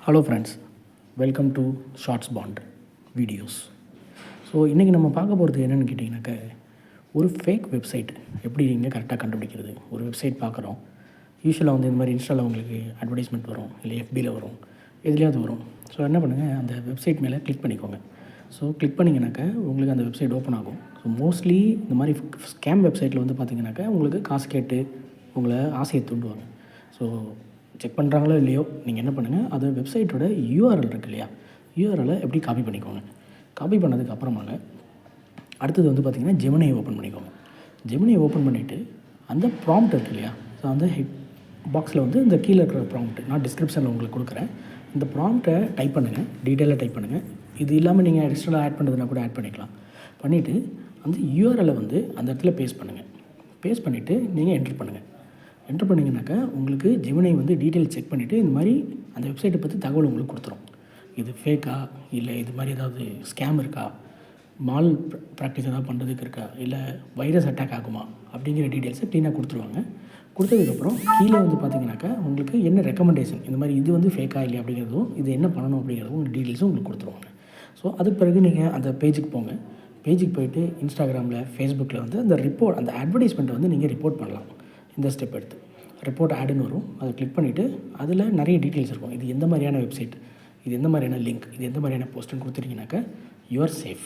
Hello friends, welcome to shorts bond videos. So இன்றைக்கி நம்ம பார்க்க போகிறது என்னென்னு கேட்டிங்கனாக்கா, ஒரு ஃபேக் வெப்சைட் எப்படி நீங்கள் கரெக்டாக கண்டுபிடிக்கிறது. ஒரு வெப்சைட் பார்க்குறோம், யூஸ்வலாக வந்து இந்த மாதிரி இன்ஸ்டாவில் உங்களுக்கு அட்வர்டைஸ்மெண்ட் வரும், இல்லை எஃபியில் வரும், எதுலேயாவது வரும். ஸோ என்ன பண்ணுங்கள், அந்த வெப்சைட் மேலே கிளிக் பண்ணிக்கோங்க. ஸோ கிளிக் பண்ணிங்கனாக்கா உங்களுக்கு அந்த வெப்சைட் ஓப்பன் ஆகும். ஸோ மோஸ்ட்லி இந்த மாதிரி ஸ்கேம் வெப்சைட்டில் வந்து பார்த்திங்கனாக்கா உங்களுக்கு காசு கேட்டு உங்களை ஆசையை தூண்டுவாங்க. ஸோ செக் பண்ணுறாங்களோ இல்லையோ, நீங்கள் என்ன பண்ணுங்கள், அது வெப்சைட்டோட யூஆர்எல் இருக்குது இல்லையா, யூஆர்எலை எப்படி காப்பி பண்ணிக்கோங்க. காப்பி பண்ணதுக்கு அப்புறமாங்க அடுத்தது வந்து பார்த்திங்கன்னா ஜெமினியை ஓப்பன் பண்ணிக்கோங்க. ஜெமினியை ஓப்பன் பண்ணிவிட்டு அந்த ப்ராம்ப்ட் இருக்குது இல்லையா, ஸோ அந்த ஹெட் பாக்ஸில் வந்து இந்த கீழே இருக்கிற ப்ராம்ப்ட் நான் டிஸ்கிரிப்ஷனில் உங்களுக்கு கொடுக்குறேன். இந்த ப்ராம்ப்டை டைப் பண்ணுங்கள், டீட்டெயிலாக டைப் பண்ணுங்கள். இது இல்லாமல் நீங்கள் எக்ஸ்ட்ரா ஆட் பண்ணுறதுனா கூட ஆட் பண்ணிக்கலாம். பண்ணிவிட்டு அந்த யூஆர்எலை வந்து அந்த இடத்துல பேஸ்ட் பண்ணுங்கள். பேஸ்ட் பண்ணிவிட்டு நீங்கள் என்ட்ரு பண்ணுங்கள். என்ட்ரு பண்ணிங்கனாக்கா உங்களுக்கு ஜெமினி வந்து டீட்டெயில் செக் பண்ணிவிட்டு இந்த மாதிரி அந்த வெப்சைட்டை பற்றி தகவல் உங்களுக்கு கொடுத்துரும். இது ஃபேக்கா, இல்லை இது மாதிரி ஏதாவது ஸ்கேம் இருக்கா, மால் ப்ராக்டிஸ் ஏதாவது பண்ணுறதுக்கு இருக்கா, இல்லை வைரஸ் அட்டாக் ஆகுமா அப்படிங்கிற டீட்டெயில்ஸை க்ளீனாக கொடுத்துருவாங்க. கொடுத்ததுக்கப்புறம் கீழே வந்து பார்த்திங்கனாக்கா உங்களுக்கு என்ன ரெக்கமெண்டேஷன், இந்த மாதிரி இது வந்து ஃபேக்கா இல்லை அப்படிங்கிறதும், இது என்ன பண்ணணும் அப்படிங்கிறதும் உங்களுக்கு டீட்டெயில்ஸும் உங்களுக்கு கொடுத்துருவாங்க. ஸோ அதுக்கு பிறகு நீங்கள் அந்த பேஜுக்கு போங்க. பேஜுக்கு போய்ட்டு இன்ஸ்டாகிராமில், ஃபேஸ்புக்கில் வந்து அந்த ரிப்போர்ட், அந்த அட்வர்டைஸ்மெண்ட்டை வந்து நீங்கள் ரிப்போர்ட் பண்ணலாம். இந்த ஸ்டெப் எடுத்து ரிப்போர்ட் ஆடுன்னு வரும், அதை கிளிக் பண்ணிவிட்டு அதில் நிறைய டீட்டெயில்ஸ் இருக்கும். இது எந்த மாதிரியான வெப்சைட், இது எந்த மாதிரியான லிங்க், இது எந்த மாதிரியான போஸ்ட்டுன்னு கொடுத்துட்டீங்கனாக்கா யூஆர் சேஃப்.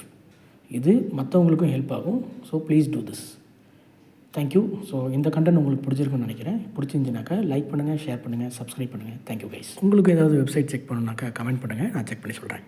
இது மற்றவங்களுக்கும் ஹெல்ப் ஆகும். So please do this. Thank you. So இந்த கண்டென்ட் உங்களுக்கு பிடிச்சிருக்குன்னு நினைக்கிறேன். பிடிச்சிருந்துச்சுனாக்கா லைக் பண்ணுங்கள், ஷேர் பண்ணுங்கள், சப்ஸ்கிரைப் பண்ணுங்கள். Thank you guys. உங்களுக்கு ஏதாவது வெப்சைட் செக் பண்ணணுனாக்கா கமெண்ட் பண்ணுங்கள், நான் செக் பண்ணி சொல்கிறேன்.